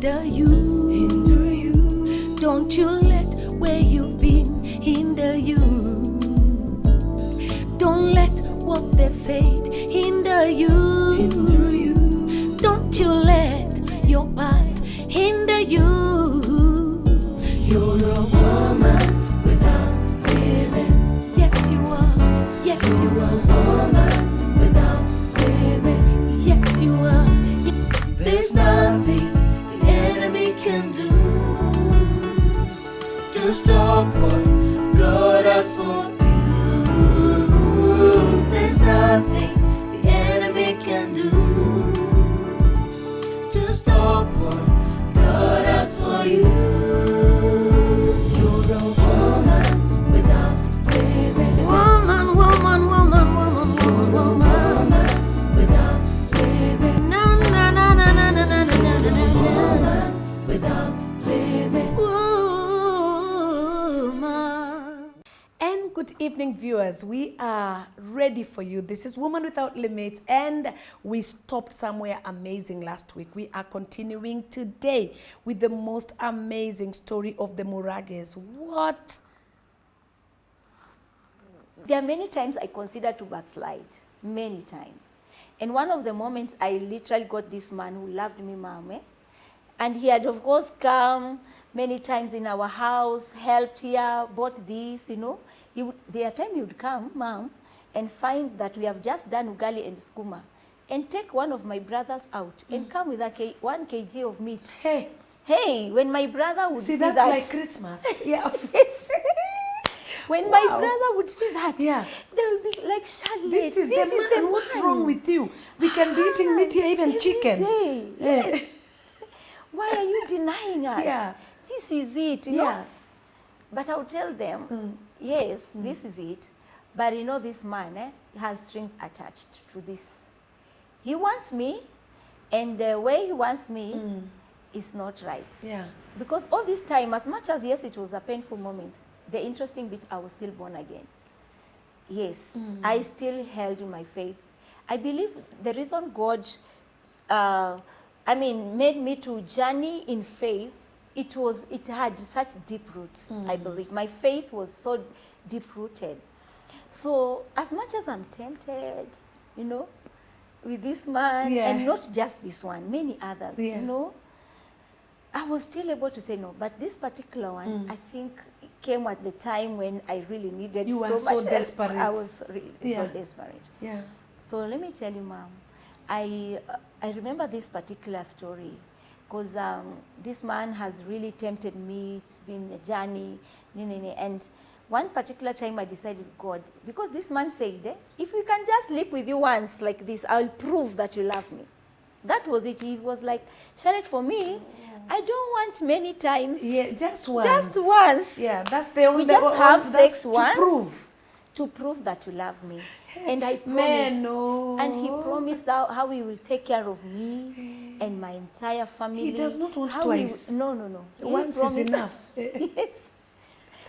hinder you. Don't you let where you've been hinder you. Don't let what they've said hinder you. Don't you let your past hinder you. You're a woman without limits. Yes, you are. Yes, you are. A woman without limits. Yes, you are. There's nothing the enemy can do to stop what God has for you. There's nothing the enemy can do to stop what God has for you. You're a woman without limits. Woman, woman, woman, woman, woman, woman without limits. Na na na na na na na na na na. Woman without limits. And good evening, viewers. We are ready for you. This is Woman Without Limits, and we stopped somewhere amazing last week. We are continuing today with the most amazing story of the Murages. What? There are many times I consider to backslide, many times. And one of the moments I literally got this man who loved me, Mom, and he had of course come many times in our house, helped here, bought this, There are times he would come, Mom, and find that we have just done ugali and skuma, and take one of my brothers out and come with 1 kg of meat. Hey, when my brother would see that's that, like Christmas. Yeah. When my brother would see that, Yeah. they will be like, Shalet, This is the man. What's wrong with you? We can be eating meat here, even every chicken. day. Yes. Why are you denying us? Yeah. This is it, Yeah. But I'll tell them, yes, this is it. But this man has strings attached to this. He wants me, and the way he wants me is not right. Yeah. Because all this time, as much as, yes, it was a painful moment, the interesting bit, I was still born again. Yes, I still held in my faith. I believe the reason God, made me to journey in faith, it had such deep roots, I believe. My faith was so deep-rooted. So as much as I'm tempted, with this man, and not just this one, many others, I was still able to say no. But this particular one, I think it came at the time when I really needed You were so much so desperate. I was really so desperate. Yeah. So let me tell you, Mom, I remember this particular story because this man has really tempted me. It's been a journey, and one particular time I decided, God, because this man said, if we can just sleep with you once like this, I'll prove that you love me. That was it. He was like, Shalet, for me, I don't want many times. Yeah, just once. Just once. Yeah, that's the only. We just have sex to once. To prove that you love me. And I promised. And he promised how he will take care of me and my entire family. He does not want twice. No. Once is enough. Yes.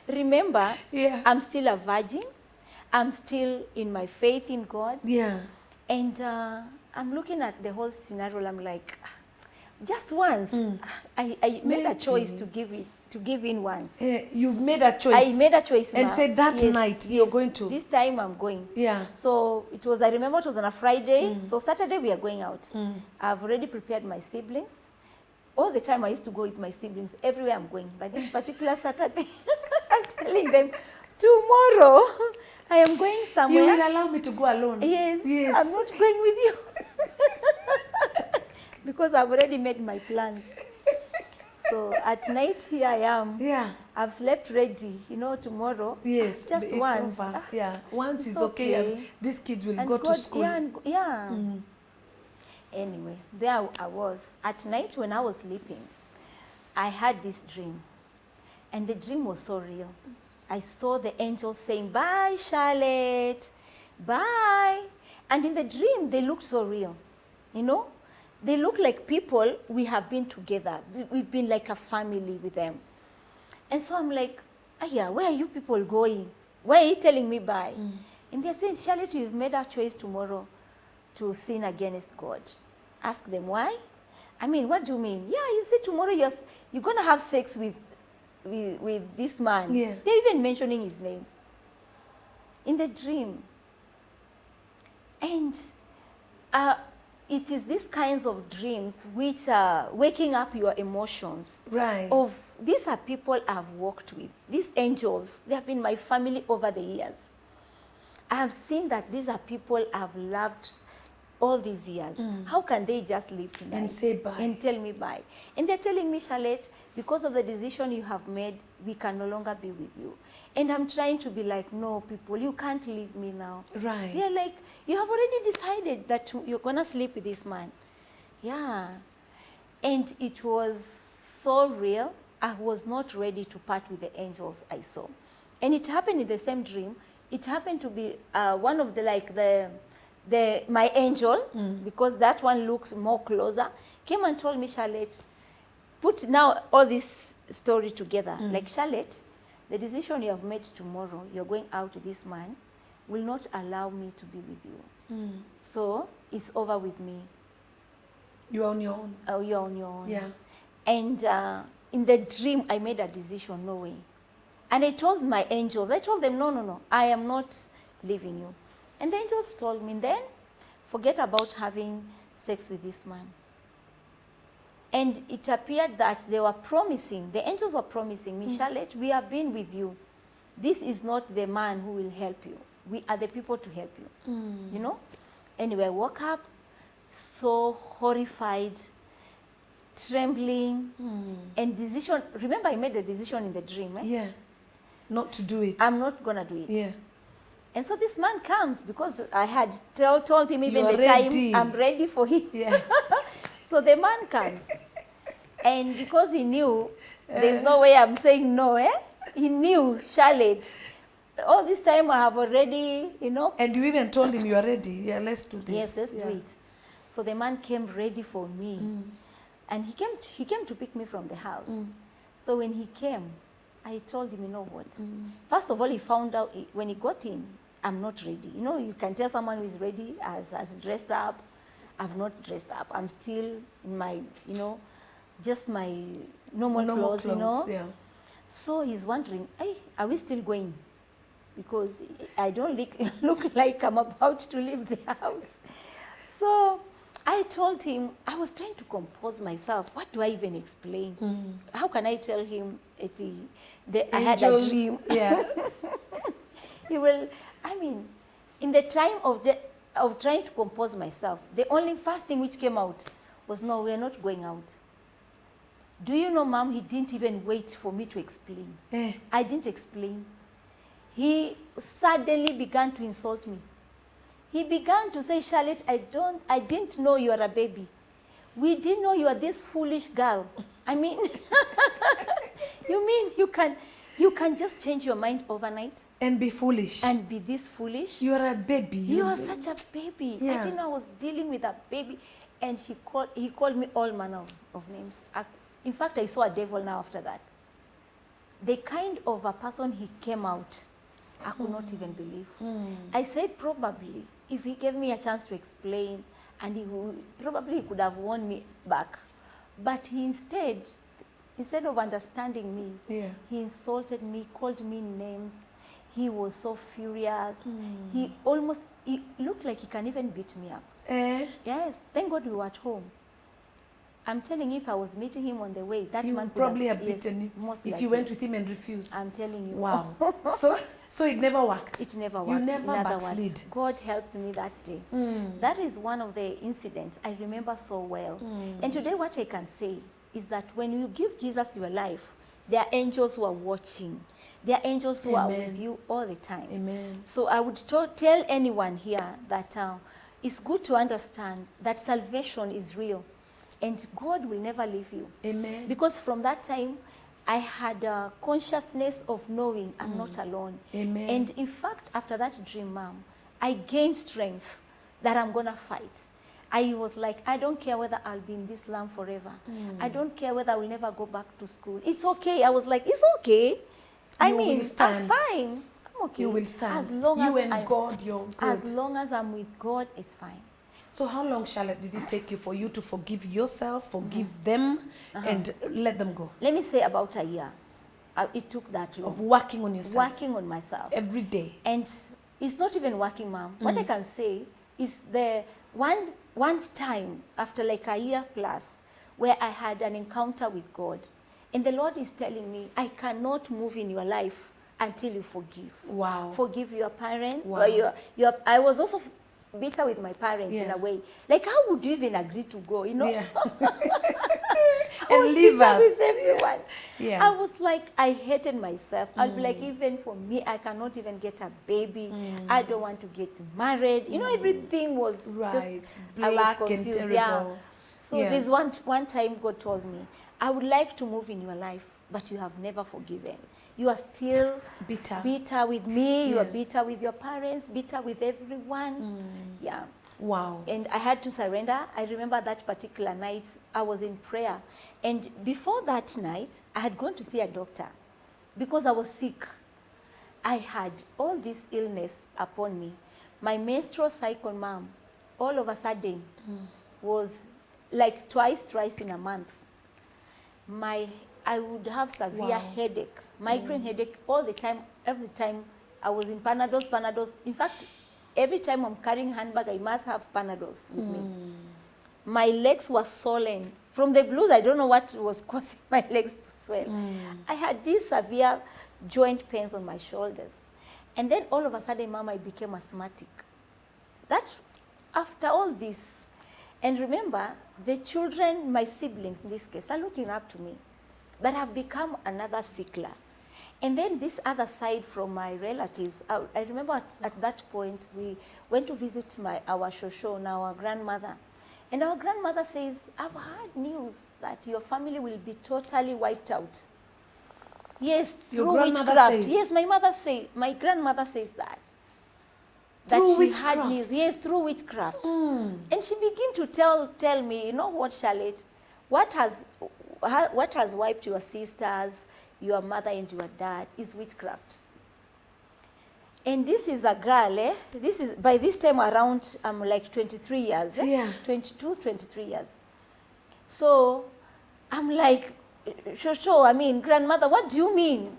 Remember, I'm still a virgin. I'm still in my faith in God. Yeah. And I'm looking at the whole scenario. I'm like, just once. I made a choice to give in once. You made a choice. I made a choice, and said that night you're going to. This time I'm going. Yeah. So I remember it was on a Friday. So Saturday we are going out. I've already prepared my siblings. All the time I used to go with my siblings everywhere I'm going. But this particular Saturday, I'm telling them, tomorrow I am going somewhere. You will allow me to go alone? Yes. I'm not going with you. Because I've already made my plans. So at night here I am. Yeah. I've slept ready, tomorrow. Yes. Just it's once. Over. Once is okay. This kid will go to school. Anyway, there I was. At night when I was sleeping, I had this dream. And the dream was so real. I saw the angels saying, bye, Shalet, bye. And in the dream, they looked so real, They look like people we have been together. We've been like a family with them. And so I'm like, where are you people going? Why are you telling me bye? And they're saying, Shalet, you've made a choice tomorrow to sin against God. Ask them why. I mean, what do you mean? Yeah, you said tomorrow you're going to have sex with this man. Yeah. They're even mentioning his name in the dream. And it is these kinds of dreams which are waking up your emotions. Right. These are people I've worked with. These angels, they have been my family over the years. I have seen that these are people I've loved all these years. How can they just leave tonight? And say bye. And tell me bye. And they're telling me, Shalet, because of the decision you have made, we can no longer be with you. And I'm trying to be like, no, people, you can't leave me now. Right. They're like, you have already decided that you're going to sleep with this man. Yeah. And it was so real. I was not ready to part with the angels I saw. And it happened in the same dream. It happened to be one of my angel, because that one looks more closer, came and told me, Shalet, put now all this story together. Like, Shalet, the decision you have made tomorrow, you're going out with this man, will not allow me to be with you. So it's over with me. You're on your own. Oh, you're on your own. Yeah. And in the dream, I made a decision, no way. And I told my angels, I told them, no, I am not leaving you. And the angels told me, then forget about having sex with this man. And it appeared that they were promising, the angels were promising me, Shalet, we have been with you. This is not the man who will help you. We are the people to help you. You know? Anyway, I woke up so horrified, trembling, and decision. Remember, I made the decision in the dream. Eh? Yeah. Not to do it. I'm not going to do it. Yeah. And so this man comes, because I had told him even You're the ready. time I'm ready for him. Yeah. So the man comes. And because he knew there's no way I'm saying no, he knew, Shalet, all this time I have already, And you even told him you are ready. Yeah, let's do this. Yes, let's do it. So the man came ready for me. And he came to pick me from the house. So when he came, I told him, you know what? First of all, he found out, when he got in, I'm not ready. You can tell someone who is ready, as dressed up. I've not dressed up. I'm still in my, just my normal clothes, Yeah. So he's wondering, hey, are we still going? Because I don't look like I'm about to leave the house. So I told him, I was trying to compose myself. What do I even explain? How can I tell him I had a dream? Yeah. He will, in the time of trying to compose myself, the only first thing which came out was, no, we're not going out. Do you know, Mom, he didn't even wait for me to explain. I didn't explain. He suddenly began to insult me. He began to say, Shalet, I didn't know you are a baby. We didn't know you are this foolish girl. You mean you can just change your mind overnight? And be foolish. And be this foolish? You are a baby. You are such a baby. Yeah. I didn't know I was dealing with a baby. And he called me all manner of names. In fact, I saw a devil now after that. The kind of a person he came out, I could not even believe. I said, probably, if he gave me a chance to explain, and he could have won me back. But he instead of understanding me, he insulted me, called me names. He was so furious. He looked like he can even beat me up. Yes, thank God we were at home. I'm telling you, if I was meeting him on the way, that he man would probably have yes, beaten you most if you likely. went with him and refused. I'm telling you. Wow. So it never worked. It never worked. You never In other backslid. words, God helped me that day. That is one of the incidents I remember so well. And today what I can say is that when you give Jesus your life, there are angels who are watching. There are angels who are with you all the time. Amen. So I would tell anyone here that it's good to understand that salvation is real. And God will never leave you. Amen. Because from that time, I had a consciousness of knowing I'm not alone. Amen. And in fact, after that dream, Mom, I gained strength that I'm going to fight. I was like, I don't care whether I'll be in this land forever. I don't care whether I will never go back to school. It's okay. I was like, it's okay. You will stand. I'm fine. I'm okay. You will stand. As long you as and God, you're good. As long as I'm with God, it's fine. So how long, Shalet, did it take you for you to forgive yourself, forgive them, and let them go? Let me say about a year. It took that long. Of working on yourself Working on myself. every day. And it's not even working, Mom. What I can say is the one time after like a year plus where I had an encounter with God. And the Lord is telling me, I cannot move in your life until you forgive. Wow. Forgive your parents. Wow. Or I was also bitter with my parents in a way. Like, how would you even agree to go, you know? Yeah. I was leave bitter us. with everyone. Yeah. I was like, I hated myself. I'd be like, even for me, I cannot even get a baby. I don't want to get married. You know, everything was just black I was and confused. terrible. Yeah. So Yeah. there's one time God told me, I would like to move in your life, but you have never forgiven. You are still bitter with me. You are Yeah. bitter with your parents, bitter with everyone. Yeah. Wow. And I had to surrender. I remember that particular night, I was in prayer. And before that night, I had gone to see a doctor because I was sick. I had all this illness upon me. My menstrual cycle, Mom, all of a sudden was like thrice in a month. I would have severe headache, migraine headache all the time, every time I was in Panados. In fact, every time I'm carrying handbag, I must have Panados with me. My legs were swollen. From the blues, I don't know what was causing my legs to swell. I had these severe joint pains on my shoulders. And then all of a sudden, Mom, I became asthmatic. That, after all this, and remember, the children, my siblings in this case, are looking up to me, but have become another sickler. And then this other side from my relatives, I remember at that point, we went to visit our shosho, now our grandmother. And our grandmother says, I've heard news that your family will be totally wiped out. Yes, through witchcraft. Says? Yes, my grandmother says that. That Through she witchcraft? had news. Yes, through witchcraft. And she began to tell me, you know what, Shalet, what has wiped your sisters, your mother and your dad is witchcraft. And this is a girl, this is, by this time around, I'm like 23 years. Yeah. 22, 23 years. So I'm like, Shosho, I mean, grandmother, what do you mean?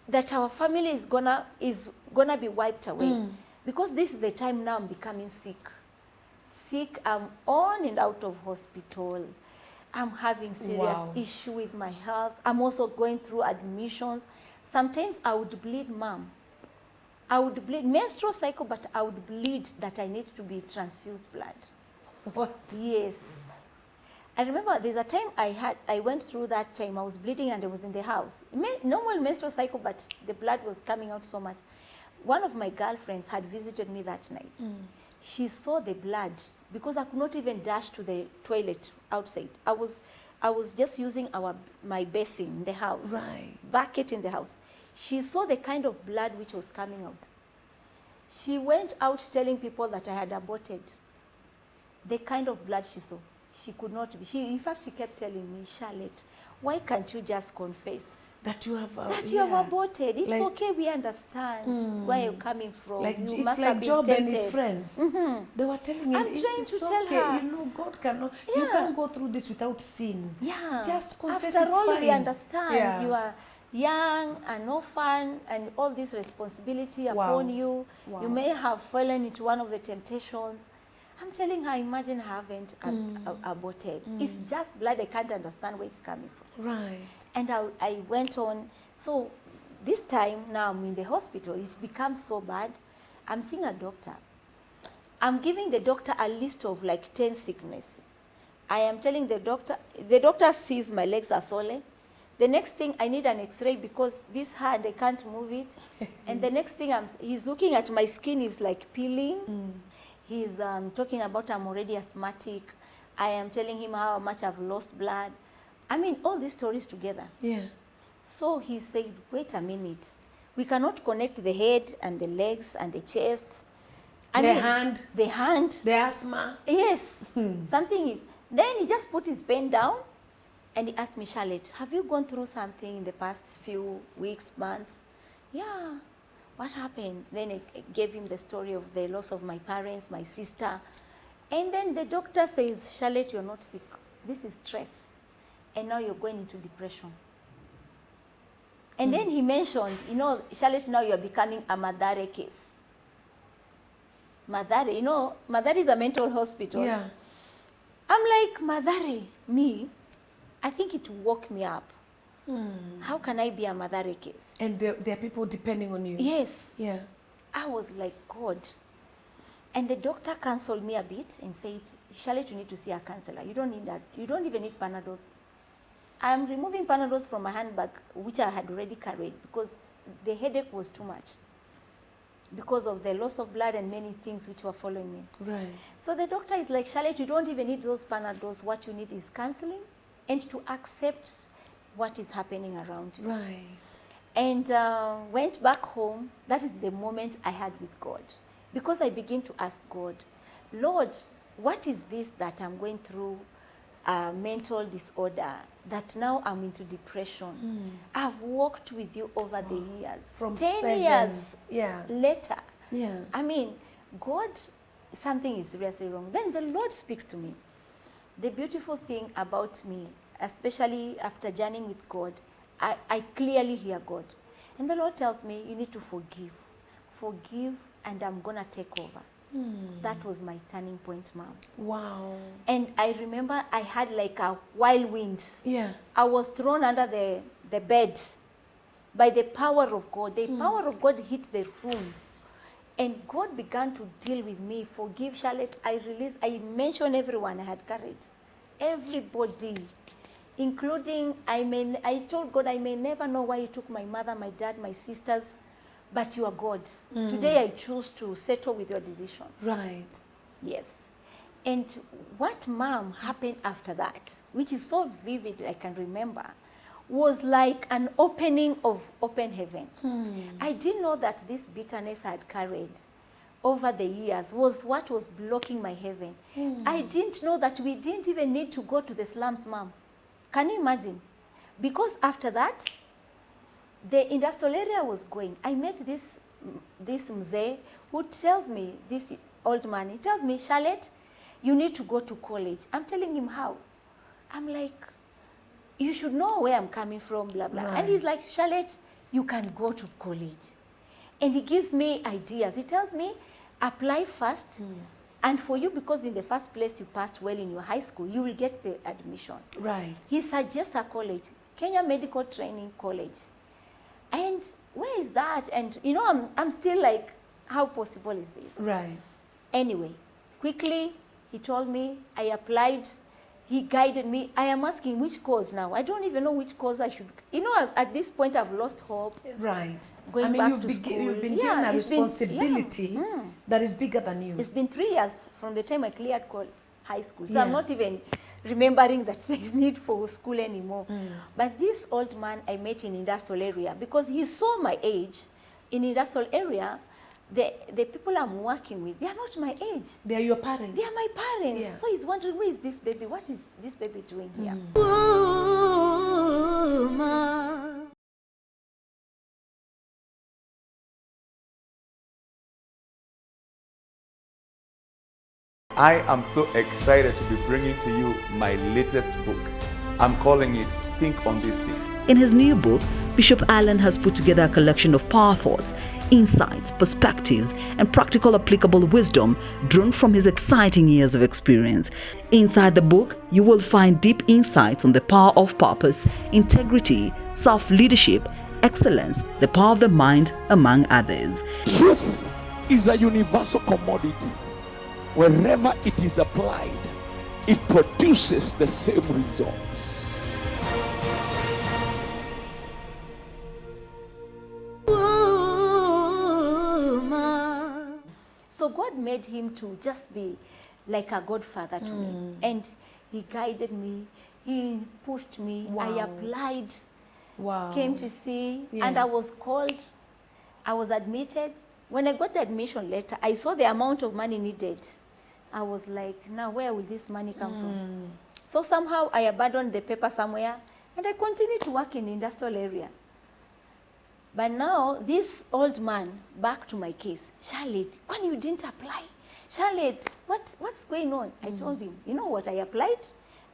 that our family is gonna be wiped away. Because this is the time now I'm becoming sick. I'm on and out of hospital. I'm having serious issue with my health. I'm also going through admissions. Sometimes I would bleed, Mom. I would bleed, menstrual cycle, but I would bleed that I need to be transfused blood. What? Yes. I remember there's a time I went through that time. I was bleeding and I was in the house. Normal menstrual cycle, but the blood was coming out so much. One of my girlfriends had visited me that night. She saw the blood because I could not even dash to the toilet outside. I was just using my basin in the house, bucket in the house. She saw the kind of blood which was coming out. She went out telling people that I had aborted. The kind of blood she saw, she could not be. In fact, she kept telling me, Shalet, why can't you just confess? That you have You have aborted. It's like, okay, we understand where you're coming from. Like you it's must like have been Job tempted. and his friends. They were telling him, I'm trying it's to tell okay. her. You know, God cannot. You can't go through this without sin. Yeah. Just confess. After it's all, fine. we understand Yeah. you are young, an orphan, and all this responsibility upon you. You may have fallen into one of the temptations. I'm telling her, imagine I haven't aborted. It's just blood. I can't understand where it's coming from. Right. And I went on. So this time now I'm in the hospital. It's become so bad. I'm seeing a doctor. I'm giving the doctor a list of like 10 sickness. I am telling the doctor sees my legs are swollen. The next thing, I need an x-ray because this hand, I can't move it. And the next thing, he's looking at my skin is like peeling. He's talking about I'm already asthmatic. I am telling him how much I've lost blood. I mean, all these stories together. Yeah. So he said, wait a minute. We cannot connect the head and the legs and the chest. The hand. The hand. The asthma. Yes. Something is. Then he just put his pen down and he asked me, Shalet, have you gone through something in the past few weeks, months? Yeah. what happened? Then I gave him the story of the loss of my parents, my sister. And then the doctor says, Shalet, you're not sick. This is stress. And now you're going into depression. And then he mentioned, you know, Shalet, now you're becoming a Madare case. Madare, you know, Madare is a mental hospital. Yeah. I'm like, Madare, me, I think it woke me up. How can I be a Madare case? And there are people depending on you. Yes. Yeah. I was like, God. And the doctor counseled me a bit and said, Charlotte, you need to see a counselor. You don't need that. You don't even need Panados. I'm removing Panados from my handbag, which I had already carried, because the headache was too much, because of the loss of blood and many things which were following me. Right. So the doctor is like, Charlotte, you don't even need those Panados. What you need is counseling and to accept what is happening around you. Right. And went back home. That is the moment I had with God. Because I began to ask God, Lord, what is this that I'm going through, mental disorder, that now I'm into depression? I've walked with you over the years. From 10 7 years later. Yeah. I mean, God, something is seriously wrong. Then the Lord speaks to me. The beautiful thing about me, especially after journeying with God, I clearly hear God. And the Lord tells me, you need to forgive. Forgive, and I'm going to take over. That was my turning point, Mom. Wow. And I remember I had like a wild wind. Yeah. I was thrown under the bed by the power of God. The power of God hit the room. And God began to deal with me. Forgive, Charlotte. I released, I mentioned everyone I had carried. Everybody. Including, I told God, I may never know why you took my mother, my dad, my sisters, but you are God. Today I choose to settle with your decision. Right. Yes. And what, Mom, happened after that, which is so vivid I can remember, was like an opening of open heaven. I didn't know that this bitterness I had carried over the years was what was blocking my heaven. I didn't know that we didn't even need to go to the slums, Mom. Can you imagine? Because after that, the industrial area was going. I met this mzee who tells me, this old man, he tells me, Charlotte, you need to go to college. I'm telling him how. I'm like, you should know where I'm coming from, blah, blah. Right. And he's like, Charlotte, you can go to college. And he gives me ideas. He tells me, apply first. And for you, because in the first place you passed well in your high school, you will get the admission. Right. He suggests a college, Kenya Medical Training College. And where is that? And you know, I'm still like, how possible is this? Right. Anyway, quickly, he told me, I applied, he guided me. I am asking which course now. I don't even know which course I should. You know, at this point, I've lost hope. Right. Going back to school. You've been Yeah, given a it's been- responsibility that is bigger than you. It's been 3 years from the time I cleared high school. So Yeah. I'm not even remembering that there's need for school anymore. But this old man I met in industrial area, because he saw my age in industrial area, the people I'm working with, they are not my age. They are your parents. They are my parents. Yeah. So he's wondering, where is this baby? What is this baby doing here? I am so excited to be bringing to you my latest book. I'm calling it Think on These Things. In his new book, Bishop Allen has put together a collection of power thoughts, insights, perspectives, and practical applicable wisdom drawn from his exciting years of experience. Inside the book, you will find deep insights on the power of purpose, integrity, self-leadership, excellence, the power of the mind, among others. Truth is a universal commodity. Wherever it is applied, it produces the same results. So God made him to just be like a godfather to me. And he guided me. He pushed me. Wow. I applied, Wow. came to see, Yeah. and I was called. I was admitted. When I got the admission letter, I saw the amount of money needed. I was like, now where will this money come from? So somehow I abandoned the paper somewhere, and I continued to work in the industrial area. But now, this old man, back to my case, Shalet, when you didn't apply, Shalet, what's going on? I told him, you know what, I applied,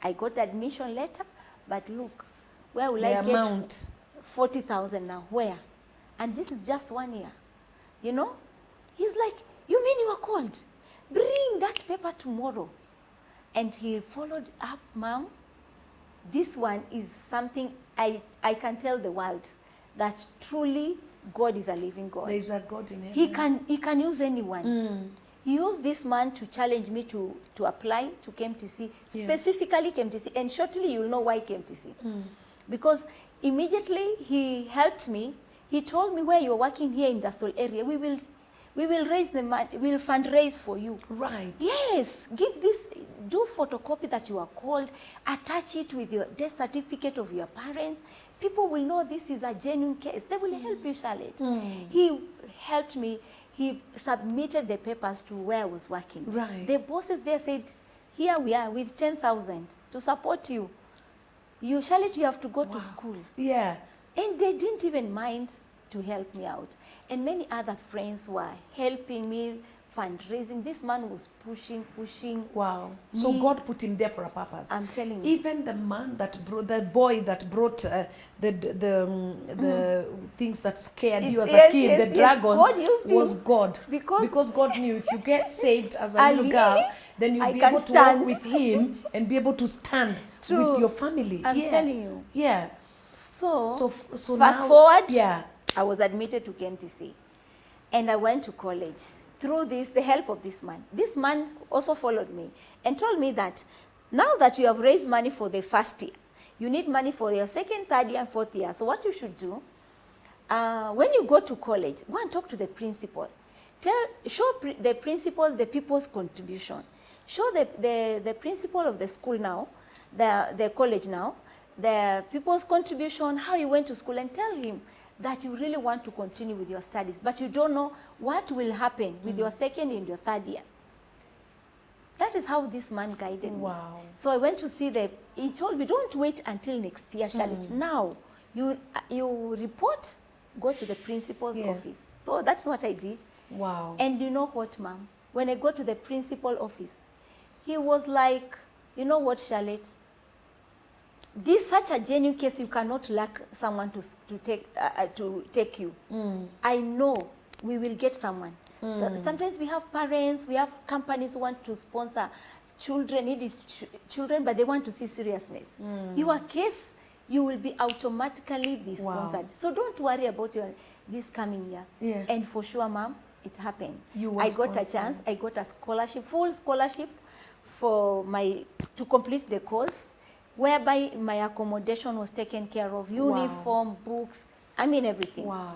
I got the admission letter, but look, where will I get amount. 40,000 now? Where? And this is just 1 year, you know? He's like, you mean you are called? Bring that paper tomorrow. And he followed up, Mom. This one is something I can tell the world that truly God is a living God. There is a God in heaven. He can use anyone. He used this man to challenge me to apply to KMTC, specifically KMTC, and shortly you'll know why KMTC. Because immediately he helped me. He told me, where you're working here in industrial area, we will raise the money, we will fundraise for you. Right. Yes, give this, do photocopy that you are called, attach it with your death certificate of your parents. People will know this is a genuine case. They will help you, Shalet. He helped me. He submitted the papers to where I was working. Right. The bosses there said, here we are with 10,000 to support you. You, Shalet, you have to go to school. Yeah. And they didn't even mind to help me out. And many other friends were helping me, fundraising. This man was pushing. Wow. So Me- God put him there for a purpose. I'm telling you. Even the man that brought, the boy that brought the things that scared you as Yes, a kid, yes, the yes. dragons, God used him was God. because- God knew if you get saved as a little girl, then you'll I be can able to stand. walk with him and be able to stand True. with your family. I'm telling you. Yeah. So So fast now, forward, Yeah. I was admitted to KMTC. And I went to college through the help of this man. This man also followed me and told me that now that you have raised money for the first year, you need money for your second, third year, and fourth year. So what you should do, when you go to college, go and talk to the principal. Show the principal the people's contribution. Show the principal of the school now, the college now, the people's contribution, how you went to school, and tell him that you really want to continue with your studies, but you don't know what will happen with your second and your third year. That is how this man guided me. Wow. So I went to see he told me, don't wait until next year, Shalet. Now, you report, go to the principal's office. So that's what I did. Wow. And you know what, Mom? When I go to the principal office, he was like, you know what, Shalet? This such a genuine case, you cannot lack someone to take you. I know we will get someone. So sometimes we have parents, we have companies who want to sponsor children, children, but they want to see seriousness. Your case, you will be automatically be sponsored. Wow. So don't worry about this coming year. Yeah. And for sure, Mom, it happened. You were I got a sponsored. chance. I got a scholarship, full scholarship to complete the course, whereby my accommodation was taken care of, uniform, books, I mean everything. Wow.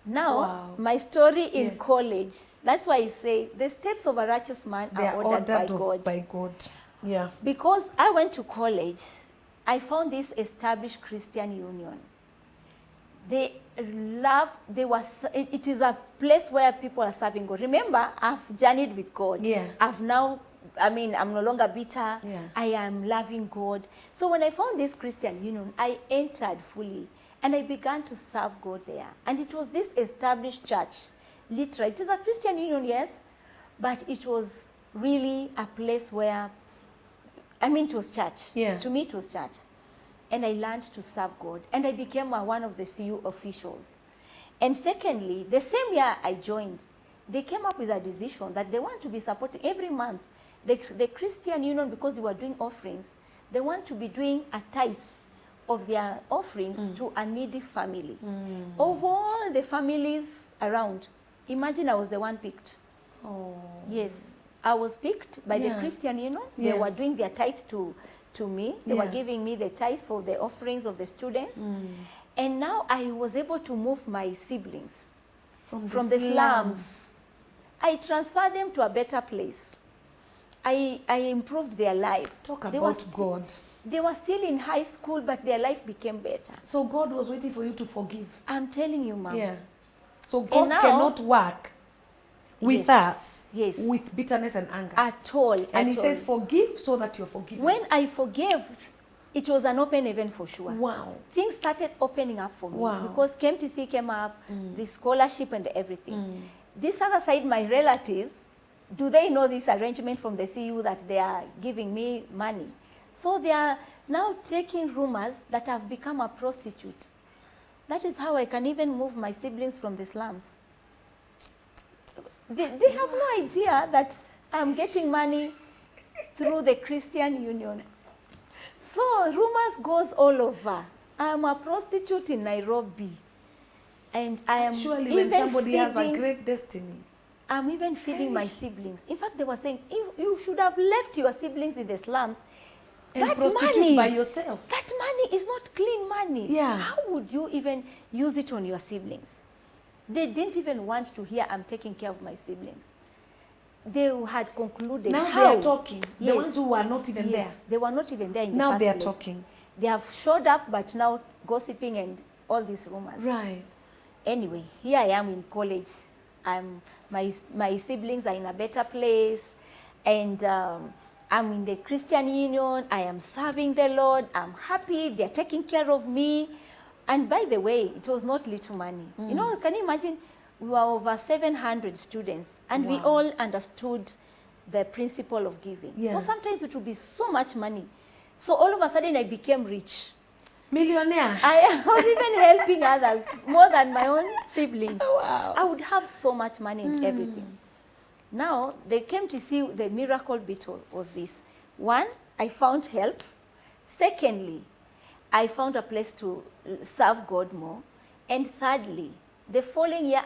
Now, Wow. my story in Yeah. college, that's why I say the steps of a righteous man They are ordered by God. by God. Yeah. Because I went to college, I found this established Christian union. It is a place where people are serving God. Remember, I've journeyed with God. Yeah. I'm no longer bitter. Yeah. I am loving God. So when I found this Christian union, I entered fully and I began to serve God there. And it was this established church, literally. It is a Christian union, yes, but it was really a place where, it was church. Yeah. To me, it was church. And I learned to serve God. And I became one of the CU officials. And secondly, the same year I joined, they came up with a decision that they want to be supporting every month. The Christian Union, because we were doing offerings, they want to be doing a tithe of their offerings to a needy family. Of all the families around, imagine I was the one picked. Oh. Yes, I was picked by the Yeah. Christian Union. Yeah. They were doing their tithe to me. They were Yeah. giving me the tithe for the offerings of the students. And now I was able to move my siblings from the slums. I transferred them to a better place. I improved their life. Talk They were about God. They were still in high school, but their life became better. So God was waiting for you to forgive. I'm telling you, Mom. Yeah. So God now- cannot work with Yes, us yes. with bitterness and anger. At all. And at he all. says, forgive so that you're forgiven. When I forgave, it was an open heaven for sure. Wow. Things started opening up for me Wow. because KMTC came up, the scholarship and everything. This other side, my relatives, do they know this arrangement from the CU that they are giving me money? So they are now taking rumors that I've become a prostitute. That is how I can even move my siblings from the slums. They have no idea that I'm getting money through the Christian Union. So rumors goes all over. I'm a prostitute in Nairobi. And I am Surely even when somebody has a feeding- great destiny. I'm even feeding my siblings. In fact, they were saying, you should have left your siblings in the slums. And That prostitute money, by yourself. that money is not clean money. Yeah. How would you even use it on your siblings? They didn't even want to hear I'm taking care of my siblings. They had concluded Now how. they are talking. The Yes. ones who were not even Yes, there. they were not even there in the Now first they are place. talking. They have showed up, but now gossiping and all these rumors. Right. Anyway, here I am in college. My siblings are in a better place, and I'm in the Christian Union. I am serving the Lord. I'm happy. They're taking care of me. And by the way, it was not little money. You know, can you imagine? We were over 700 students, and we all understood the principle of giving. Yeah. So sometimes it would be so much money. So all of a sudden, I became rich. Millionaire. I was even helping others more than my own siblings. Wow. I would have so much money and everything. Now, they came to see the miracle bit was this. One, I found help. Secondly, I found a place to serve God more. And thirdly, the following year,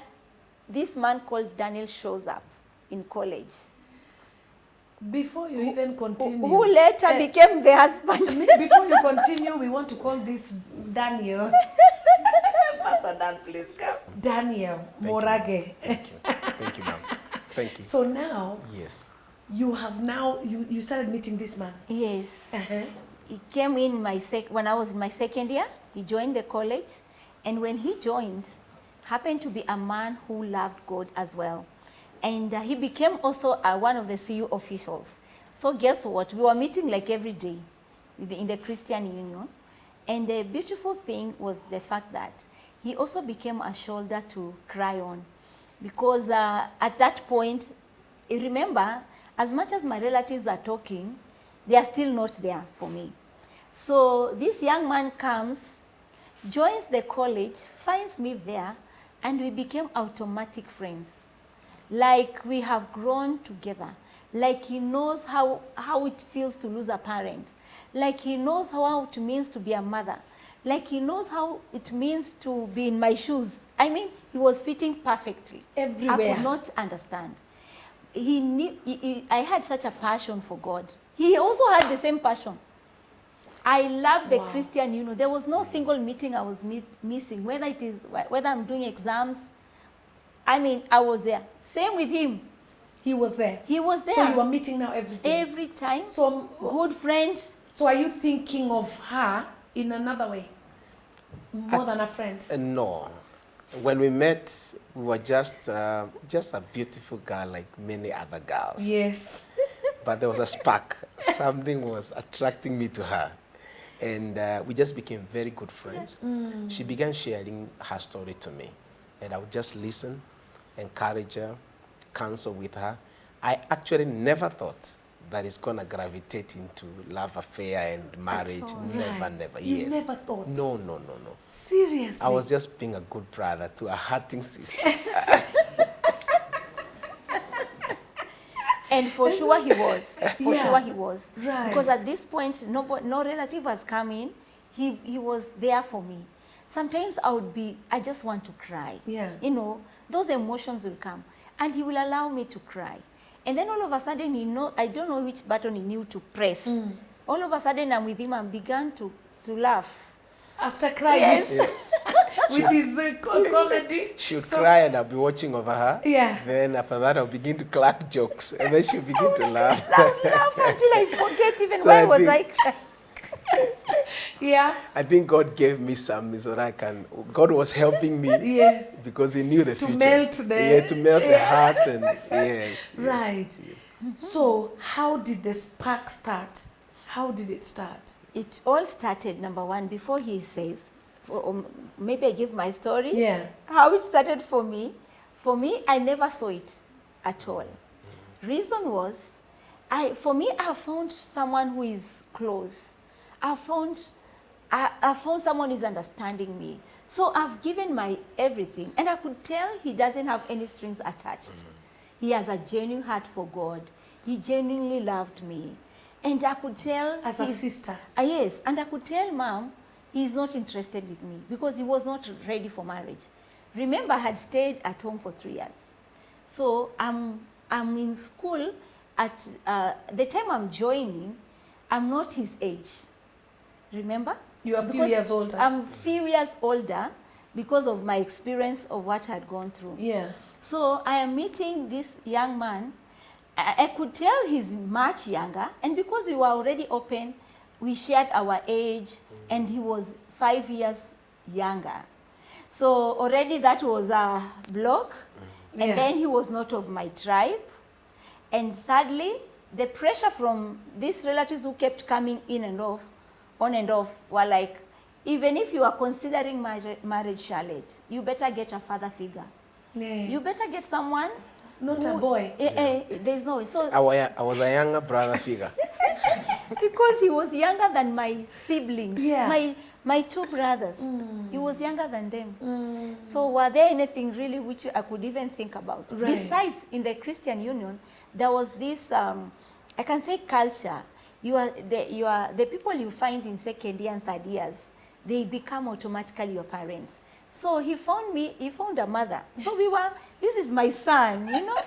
this man called Daniel shows up in college. Before you even continue. Who later became the husband. Before you continue, we want to call this Daniel. Pastor Dan, please come. Daniel Murage. Thank you, ma'am. Thank you. So now, Yes. you have now, you started meeting this man. Yes. Uh-huh. He came in when I was in my second year. He joined the college. And when he joined, happened to be a man who loved God as well. And he became also one of the CU officials. So guess what? We were meeting like every day in the Christian Union. And the beautiful thing was the fact that he also became a shoulder to cry on. Because at that point, you remember, as much as my relatives are talking, they are still not there for me. So this young man comes, joins the college, finds me there, and we became automatic friends. Like we have grown together. Like he knows how it feels to lose a parent. Like he knows how it means to be a mother. Like he knows how it means to be in my shoes. I mean, he was fitting perfectly. Everywhere. I could not understand. He knew, I had such a passion for God. He also had the same passion. I love the Christian Union. There was no single meeting I was missing, whether I'm doing exams. I mean, I was there. Same with him. He was there. He was there. So you are meeting now every day. Every time. So Good friends. So are you thinking of her in another way? More than a friend? No. When we met, we were just a beautiful girl like many other girls. Yes. But there was a spark. Something was attracting me to her. And we just became very good friends. She began sharing her story to me. And I would just listen, encourage her, counsel with her. I actually never thought that it's going to gravitate into love affair and marriage. Never, Right. never. You Yes. never thought? No. Seriously? I was just being a good brother to a hurting sister. And for sure he was. For Yeah. sure he was. Right. Because at this point, no relative has come in. He was there for me. Sometimes I just want to cry. Yeah. You know, those emotions will come. And he will allow me to cry. And then all of a sudden, I don't know which button he knew to press. All of a sudden, I'm with him and began to laugh. After crying? Yes. With his comedy? She would cry and I'll be watching over her. Yeah. Then after that, I'll begin to crack jokes. And then she'll begin to laugh. Laugh until I forget even So why I was think- I crying. Yeah. I think God gave me something so that God was helping me. Yes. Because he knew the To future. melt the- Yeah, to melt the heart and yes. Right. Yes. So how did the spark start? How did it start? it all started, number one, before he says, or maybe I give my story. Yeah. How it started for me. For me, I never saw it at all. Reason was, for me, I found someone who is close. I found someone who is understanding me. So I've given my everything, and I could tell he doesn't have any strings attached. He has a genuine heart for God. He genuinely loved me. And I could tell... As a sister. Yes, and I could tell Mom he's not interested with me because he was not ready for marriage. Remember, I had stayed at home for 3 years. So I'm in school. At the time I'm joining, I'm not his age. Remember? You are a few years older. I'm a few years older because of my experience of what I had gone through. Yeah. So I am meeting this young man. I could tell he's much younger, and because we were already open, we shared our age, and he was 5 years younger. So already that was a block, and then he was not of my tribe. And thirdly, the pressure from these relatives who kept coming in and off, on and off, were like, even if you are considering marriage, Shalet, you better get a father figure. Yeah. You better get someone. Not a boy. There's no way. So I was a younger brother figure. because he was younger than my siblings, Yeah. my 2 brothers. He was younger than them. So were there anything really which I could even think about? Right. Besides, in the Christian Union, there was this, I can say culture. The people you find in 2nd year and 3rd years, they become automatically your parents. So he found a mother. So this is my son, you know?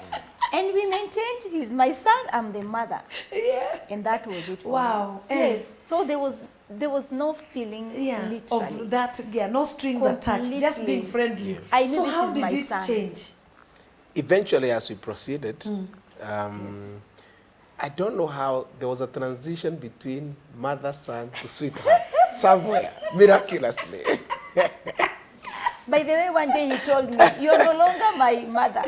And we maintained, he's my son, I'm the mother. Yeah. And that was it for Wow. me. Yes. So there was no feeling literally. Of that, no strings attached, just being friendly. I knew so this how is did my it son. change? Eventually, as we proceeded, I don't know how there was a transition between mother-son to sweetheart somewhere, miraculously. By the way, one day he told me, you're no longer my mother.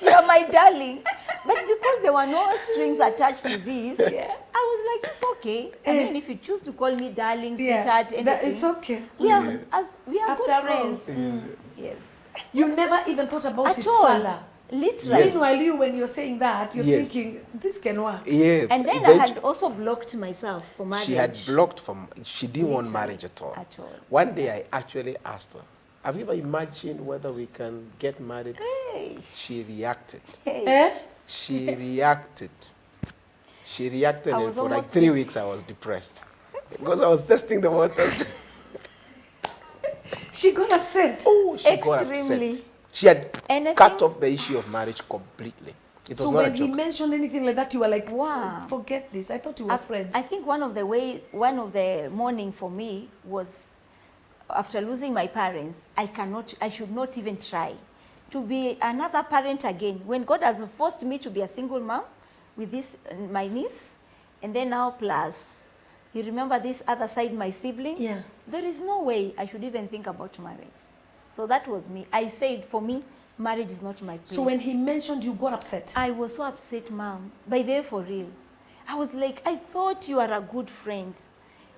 You're my darling. But because there were no strings attached to this, I was like, it's okay. I mean, if you choose to call me darling, sweetheart, anything, it's okay. We are good After friends. Yes. You never even thought about At it all. further. Literally. Meanwhile, when you're saying that, you're thinking, this can work. Yeah. And then I had also blocked myself for marriage. She had blocked she didn't want marriage at all. At all. One day I actually asked her, have you ever imagined whether we can get married? Hey. She reacted. Eh? She reacted. She reacted, I and was for like almost 3 weeks I was depressed. Because I was testing the waters. She got upset. Oh, she got Extremely. upset. She had Anything? cut off the issue of marriage completely. It was So not when a he joke. mentioned anything like that, you were like, Wow. forget this. I thought you were friends. I think one of the morning for me was after losing my parents, I should not even try to be another parent again. When God has forced me to be a single mom with this, my niece, and then now plus, you remember this other side, my siblings? Yeah. There is no way I should even think about marriage. So that was me. I said, for me, marriage is not my place. So when he mentioned, you got upset. I was so upset, Mom. By the way, for real. I was like, I thought you are a good friend.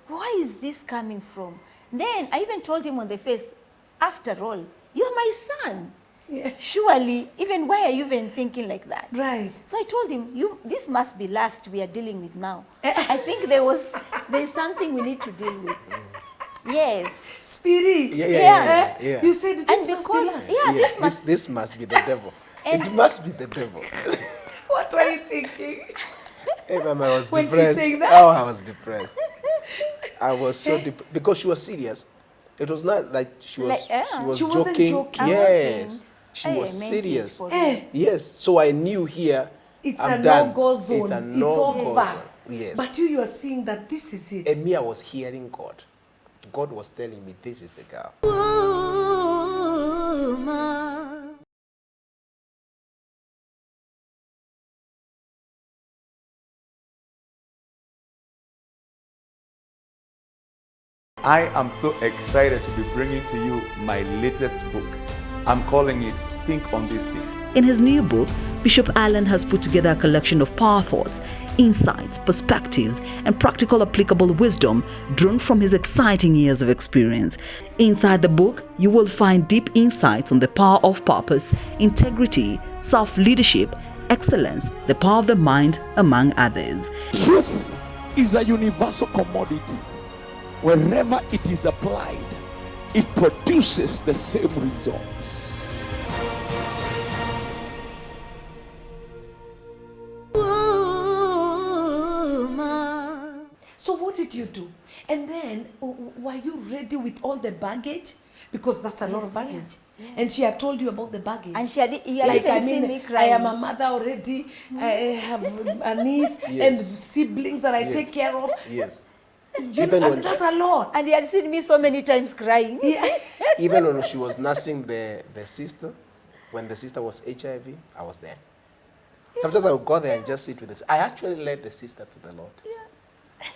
Why is this coming from? Then I even told him on the face, after all, you're my son. Yeah. Surely, even why are you even thinking like that? Right. So I told him, this must be last we are dealing with now. I think there's something we need to deal with. Yes. Spirit. Yeah. You said this And must be because, last. This must be the devil. And- It must be the devil. What were you thinking? Hey, Mama, I was When she's depressed. saying that? Oh, I was depressed. I was so depressed because she was serious. It was not like she was She wasn't joking. I Yes, wasn't. she Hey, was I meant it serious. for real. Yes, so I knew here It's I'm a done. no-go zone. It's a It's no-go over. zone. Yes. But you are seeing that this is it. And me, I was hearing God. God was telling me, this is the girl. I am so excited to be bringing to you my latest book. I'm calling it Think on These Things. In his new book, Bishop Allen has put together a collection of power thoughts, insights, perspectives, and practical applicable wisdom drawn from his exciting years of experience. Inside the book, you will find deep insights on the power of purpose, integrity, self-leadership, excellence, the power of the mind, among others. Truth is a universal commodity. Wherever it is applied, it produces the same results. So what did you do? And then, were you ready with all the baggage? Because that's a lot of baggage. Yeah. And she had told you about the baggage. And she had even like, I seen mean, me I crying. am a mother already. I have a niece and Yes. siblings that I take care of. Yes. Even when that's a lot. And he had seen me so many times crying. Yeah. Even when she was nursing the sister, when the sister was HIV, I was there. Sometimes I would go there and just sit with this. I actually led the sister to the Lord.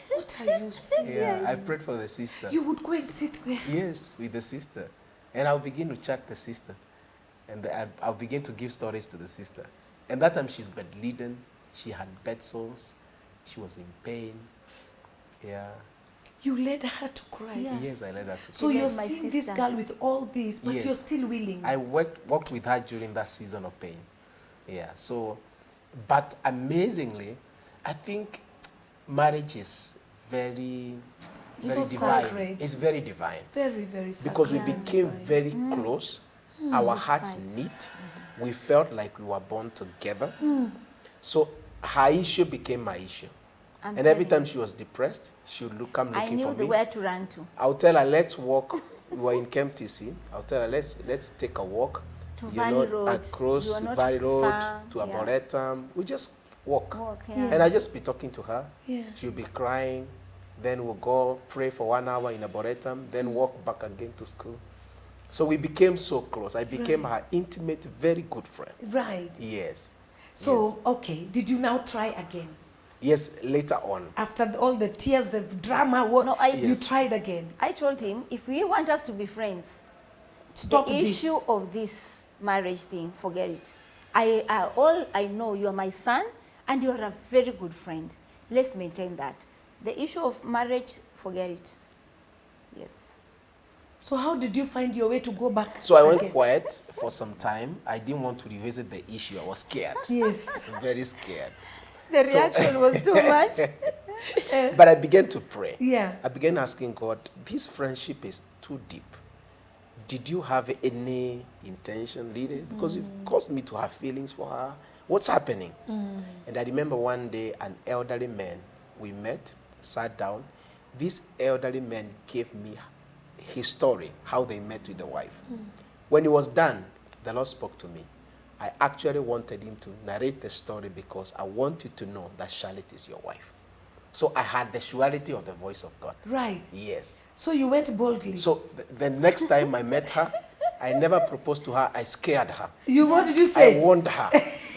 What are you saying? Yeah, I prayed for the sister. You would go and sit there. Yes, with the sister. And I'll begin to check the sister. And I'll begin to give stories to the sister. And that time she's bedridden. She had bed sores. She was in pain. Yeah. You led her to Christ. Yes, I led her to So Even you're my seeing this sister. girl with all this, but Yes. you're still willing. I walked with her during that season of pain. Yeah, so, but amazingly, I think marriage is very So divine. sacred. It's very divine. Very, very sad. Because we became very close. Our that's hearts right. knit. We felt like we were born together. So her issue became my issue. I'm And every telling time she was depressed, she would come I looking knew for the me. where to run to. I'll tell her, let's walk. We were in Camp TC. I'll tell her, let's take a walk. To you Valley know, Road. across You are not Valley Road far, to yeah. Arboretum. We just walk. Walk, yeah. And I just be talking to her. Yeah. She'll be crying. Then we'll go pray for 1 hour in Arboretum. Then walk back again to school. So we became so close. I became her intimate, very good friend. Right. Yes. So, okay, did you now try again? Yes, later on. After all the tears, the drama, what, No, you Yes. tried again. I told him, if we want us to be friends, Stop the this. issue of this marriage thing, forget it. All I know, you are my son, and you are a very good friend. Let's maintain that. The issue of marriage, forget it. Yes. So how did you find your way to go back? So I went again? quiet for some time. I didn't want to revisit the issue. I was scared. Yes. Very scared. The reaction was too much. But I began to pray. Yeah. I began asking God, this friendship is too deep. Did you have any intention, leader? Because you've caused me to have feelings for her. What's happening? And I remember one day an elderly man, we met, sat down. This elderly man gave me his story, how they met with the wife. When it was done, the Lord spoke to me. I actually wanted him to narrate the story because I want you to know that Shalet is your wife. So I had the surety of the voice of God. Right. Yes. So you went boldly. So the next time I met her, I never proposed to her. I scared her. What did you I say? warned her.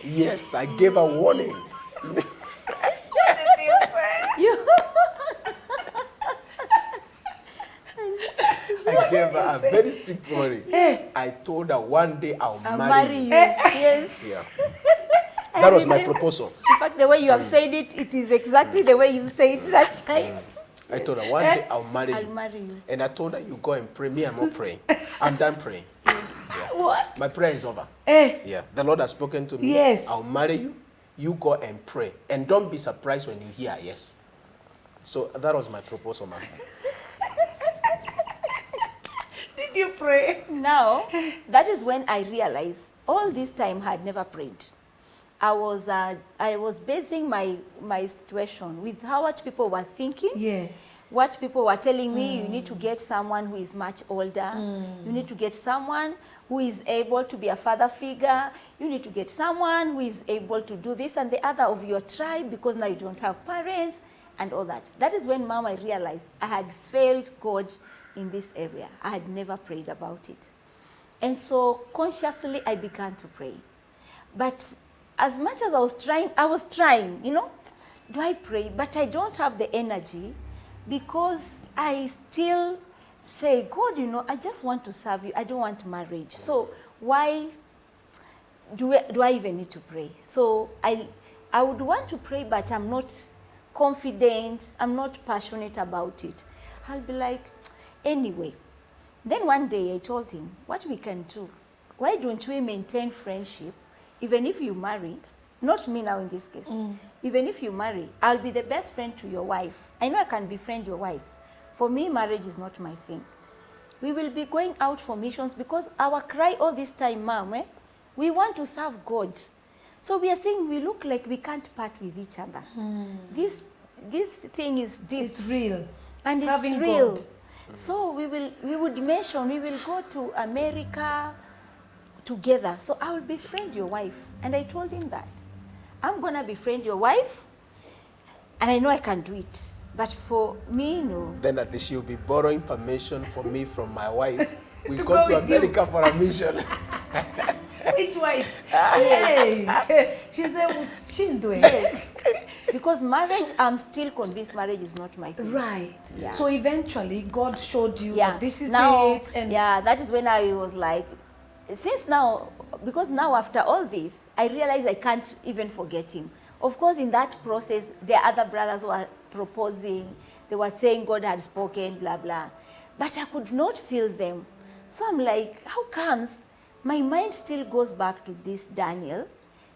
Yes, I gave her warning. I gave her a very strict warning. I told her one day I'll marry you. Yes. Yeah. That was my proposal. In fact, the way you have said it, it is exactly the way you said that time. I told her one day I'll marry I'll you. marry you. And I told her, you go and pray. Me, I'm not praying. I'm done praying. Yeah. What? My prayer is over. Yeah. The Lord has spoken to me. Yes. I'll marry you. You go and pray. And don't be surprised when you hear yes. So that was my proposal, ma'am. Did you pray? Now, that is when I realized all this time I had never prayed. I was basing my situation with how what people were thinking. Yes. What people were telling me, you need to get someone who is much older. You need to get someone who is able to be a father figure. You need to get someone who is able to do this and the other of your tribe because now you don't have parents and all that. That is when, Mom, I realized I had failed God in this area. I had never prayed about it. And so consciously I began to pray. But as much as I was trying, you know, do I pray? But I don't have the energy because I still say, God, you know, I just want to serve you. I don't want marriage. So why do I even need to pray? So I would want to pray, but I'm not confident, I'm not passionate about it. I'll be like, anyway. Then one day I told him, what we can do, why don't we maintain friendship, even if you marry, not me now in this case, even if you marry, I'll be the best friend to your wife. I know I can befriend your wife. For me, marriage is not my thing. We will be going out for missions because our cry all this time, Mom, we want to serve God. So we are saying we look like we can't part with each other. This thing is deep. It's real. And Serving it's real. God. So we would mention, we will go to America together. So I will befriend your wife. And I told him that. I'm going to befriend your wife, and I know I can do it. But for me, no. Then at least she'll be borrowing permission from me from my wife. We To go go to with you. America for a mission. Which wife? Hey, she said, what's she doing? Yes. Because marriage, I'm still convinced marriage is not my thing. Right. Yeah. So eventually, God showed you Yeah. that this is now, it. And yeah, that is when I was like, since now, because now after all this, I realize I can't even forget him. Of course, in that process, the other brothers were proposing, they were saying God had spoken, blah, blah. But I could not feel them. So I'm like, how comes my mind still goes back to this Daniel,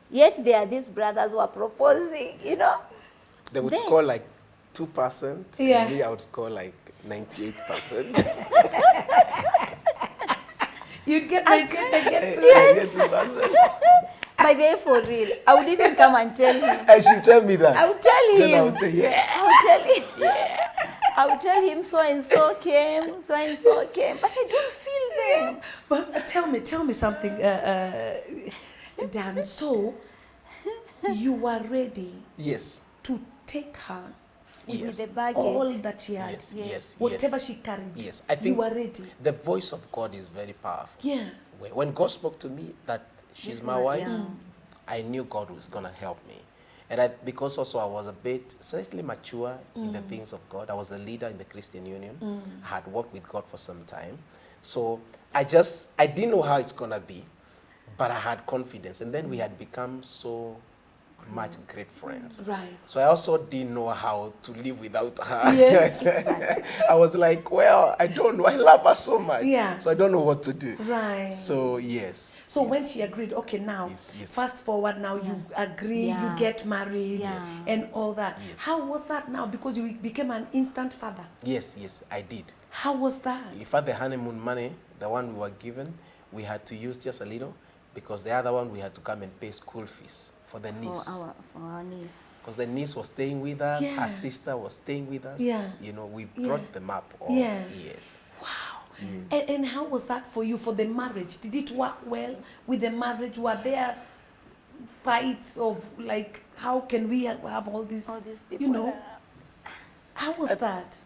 yet there are these brothers who are proposing, you know? They would Then- score like 2%. Yeah. And me, I would score like 98%. you get the get to Yes. 98%. By the way, for real, I would even come and tell him. And she'll tell me that. I would tell him. Then I would say, yeah. I would tell him. I would tell him so and so came, but I don't feel them. But tell me something, Dan. So you were ready Yes. to take her Yes. With the baggage. all that she had, Yes, yes, whatever yes. she carried. Yes, I you think were ready. the voice of God is very powerful. Yeah. When God spoke to me that she's This my one, wife, yeah. I knew God was going to help me. And because also I was a bit slightly mature in the things of God. I was the leader in the Christian Union. I had worked with God for some time. So I didn't know how it's going to be, but I had confidence. And then we had become so much great friends. Right. So I also didn't know how to live without her. Yes. I was like, well, I don't know. I love her so much. Yeah. So I don't know what to do. Right. So yes. So yes. when she agreed, okay, now, Yes. fast forward, now you agree, Yeah. you get married, Yeah. and all that. Yes. How was that now? Because you became an instant father. Yes, I did. How was that? In fact, the honeymoon money, the one we were given, we had to use just a little because the other one we had to come and pay school fees for the niece. For our niece. Because the niece was staying with us, Yeah. her sister was staying with us. Yeah. You know, we Yeah. brought them up all Yeah. years. Wow. And how was that for you, for the marriage? Did it work well with the marriage? Were there fights of like, how can we have all these, All these people you know? that How was that?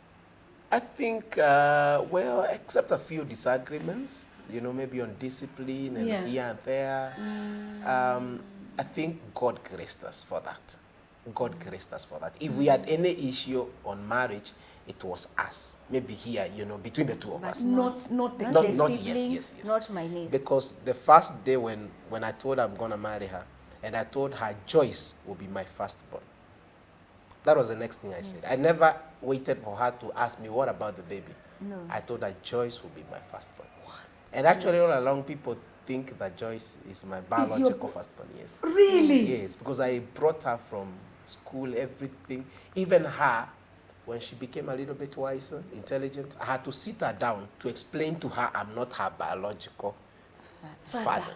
I think, well, except a few disagreements, you know, maybe on discipline and Yeah. here and there. I think God graced us for that. God graced us for that. If we had any issue on marriage, it was us. Maybe here, you know, between the two of us. Not the Not Not- the not- yes, siblings, yes. not my niece. Because the first day when I told her I'm going to marry her, and I told her Joyce will be my firstborn. That was the next thing I said. I never waited for her to ask me, what about the baby? No. I told her Joyce will be my firstborn. And actually all along people think that Joyce is my biological firstborn, yes. Really? Yes, because I brought her from school, everything. Even her, when she became a little bit wiser, intelligent, I had to sit her down to explain to her I'm not her biological father.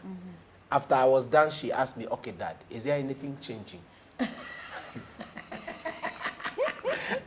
After I was done, she asked me, okay, Dad, is there anything changing?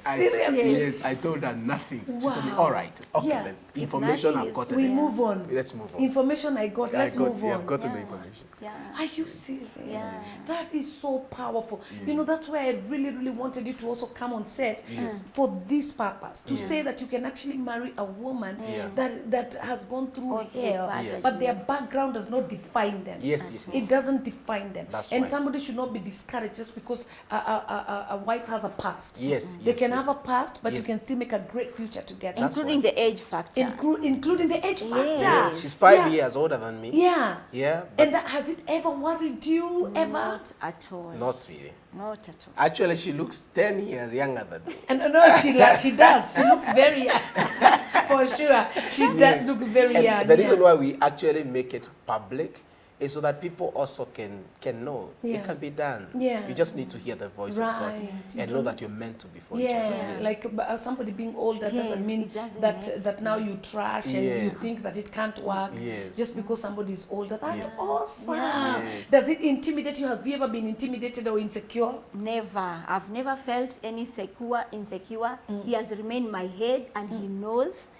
Seriously? Yes, I told her nothing. She told me, Wow. all right, okay, Yeah. then. If Information nothing I've is- gotten. We it. move on. Let's move on. Information I got, let's move on. I've gotten the Yeah. information. Yeah. Are you serious? Yeah. That is so powerful. You know, that's why I really, really wanted you to also come on set Yes. for this purpose. To say that you can actually marry a woman that has gone through All the hell, baggage, but their yes. background does not define them. Yes, yes, yes. It doesn't define them. That's and right. somebody should not be discouraged just because a wife has a past. Yes, They can yes. have a past, but you Yes. can still make a great future together. Including the age factor. Including the age factor. Yeah. She's 5 Yeah. years older than me. Yeah. Yeah, but And that, has it ever worried you? Ever? Not at all. not really. Not at all. Actually, she looks 10 years younger than me. And no, she does. She looks very young. For sure. She does look very And young. the reason yeah. why we actually make it public is so that people also can know Yeah. it can be done. Yeah. You just need to hear the voice of God Right. You and know that you're meant to be for each Yeah, other. Yes. like somebody being older Yes, doesn't mean it doesn't that make- that now you trash and you Yes. think that it can't work Yes. just because somebody is older. That's Yes. awesome. Yes. Does it intimidate you? Have you ever been intimidated or insecure? Never. I've never felt any insecure. He has remained my head and he knows.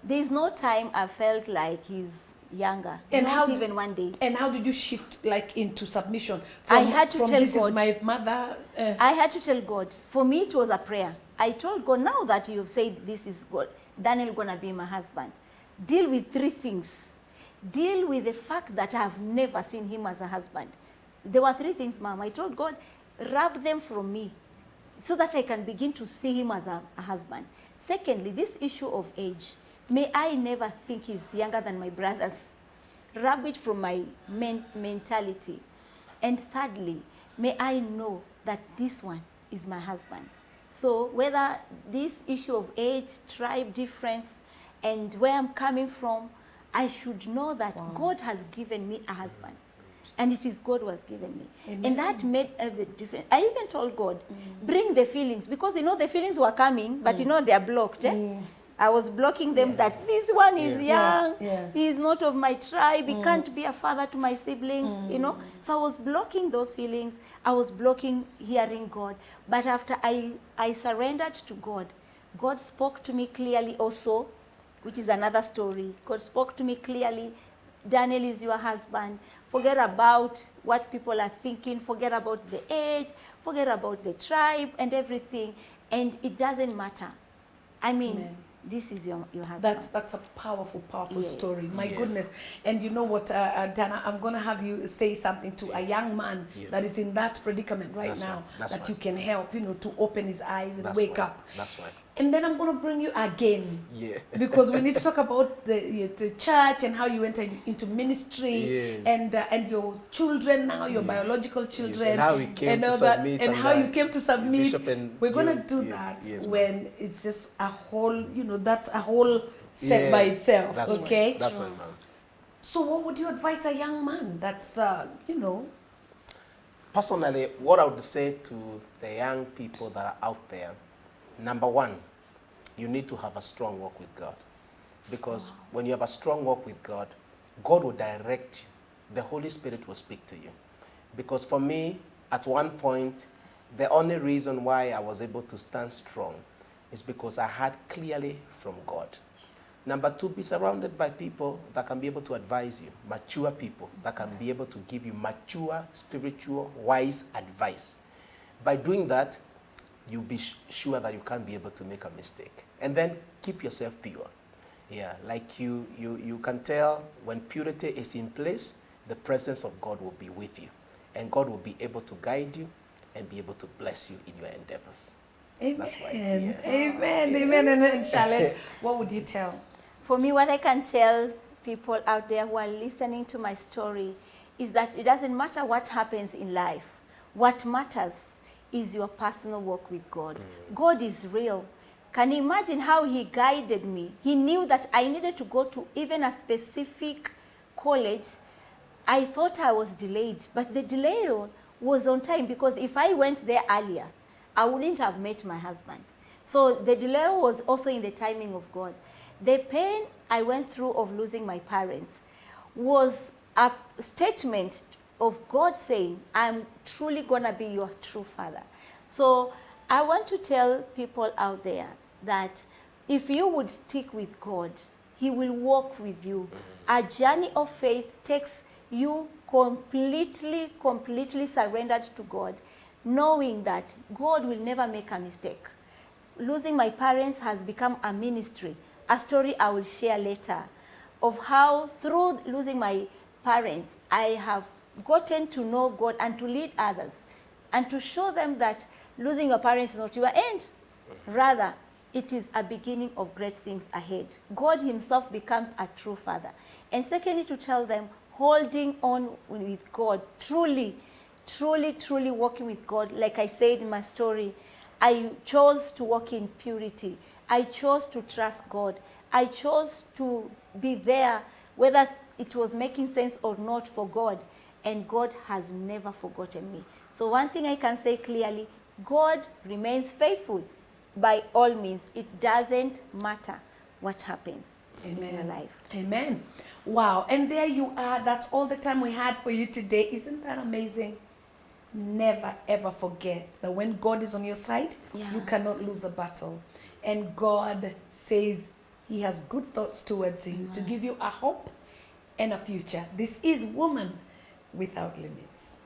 There's no time I felt like he's younger. And Not how d- even one day. And how did you shift like into submission? I had to from tell this is God. my mother. I had to tell God. For me, it was a prayer. I told God, now that you've said this is God, Daniel gonna be my husband, deal with 3 things. Deal with the fact that I have never seen him as a husband. There were 3 things, Mom. I told God, rub them from me so that I can begin to see him as a husband. Secondly, this issue of age. May I never think he's younger than my brothers. Rub it from my mentality. And thirdly, may I know that this one is my husband. So whether this issue of age, tribe difference, and where I'm coming from, I should know that God has given me a husband. And it is God who has given me. Amen. And that made the difference. I even told God, bring the feelings, because the feelings were coming, but they are blocked. I was blocking them that this one is young, he is not of my tribe, he can't be a father to my siblings, So I was blocking those feelings, I was blocking hearing God. But after I surrendered to God, God spoke to me clearly also, which is another story. God spoke to me clearly, Daniel is your husband. Forget about what people are thinking, forget about the age, forget about the tribe and everything, and it doesn't matter. I mean, Amen. this is your husband. That's a powerful Yes. story. My Yes. goodness. And you know what, Dana, I'm going to have you say something to a young man Yes. that is in that predicament right That's now, right. That's that right. you can help, to open his eyes and That's wake right. up. That's right. And then I'm going to bring you again. Yeah. Because we need to talk about the church and how you went into ministry Yes. and your children now, your biological children. And how we came to all that, submit and and how that. you came to submit. Bishop and We're going to you- do yes, that yes, ma'am. when it's just a whole, that's a whole set by Yeah, itself. that's Okay? Right. That's right, ma'am. So what would you advise a young man that's, Personally, what I would say to the young people that are out there, number 1, you need to have a strong walk with God. Because when you have a strong walk with God, God will direct you. The Holy Spirit will speak to you. Because for me, at one point, the only reason why I was able to stand strong is because I had clearly from God. Number 2, be surrounded by people that can be able to advise you, mature people that can be able to give you mature, spiritual, wise advice. By doing that, you'll be sure that you can't be able to make a mistake. And then keep yourself pure. Yeah, like you can tell when purity is in place, the presence of God will be with you. And God will be able to guide you and be able to bless you in your endeavors. amen, That's right, yeah. amen. And then Shalet, what would you tell? For me, what I can tell people out there who are listening to my story is that it doesn't matter what happens in life. What matters is your personal walk with God. God is real. Can you imagine how he guided me? He knew that I needed to go to even a specific college. I thought I was delayed, but the delay was on time, because if I went there earlier, I wouldn't have met my husband. So the delay was also in the timing of God. The pain I went through of losing my parents was a statement of God saying, I'm truly going to be your true father. So I want to tell people out there that if you would stick with God, he will walk with you. A journey of faith takes you completely surrendered to God, knowing that God will never make a mistake. Losing my parents has become a ministry, a story I will share later, of how through losing my parents, I have gotten to know God and to lead others and to show them that losing your parents is not your end. Rather, it is a beginning of great things ahead. God himself becomes a true father. And secondly, to tell them, holding on with God, truly walking with God. Like I said in my story, I chose to walk in purity. I chose to trust God. I chose to be there, whether it was making sense or not for God. And God has never forgotten me. So one thing I can say clearly, God remains faithful by all means. It doesn't matter what happens in your life. Amen. Wow. And there you are. That's all the time we had for you today. Isn't that amazing? Never ever forget that when God is on your side, you cannot lose a battle. And God says he has good thoughts towards you to give you a hope and a future. This is Woman Without Limits.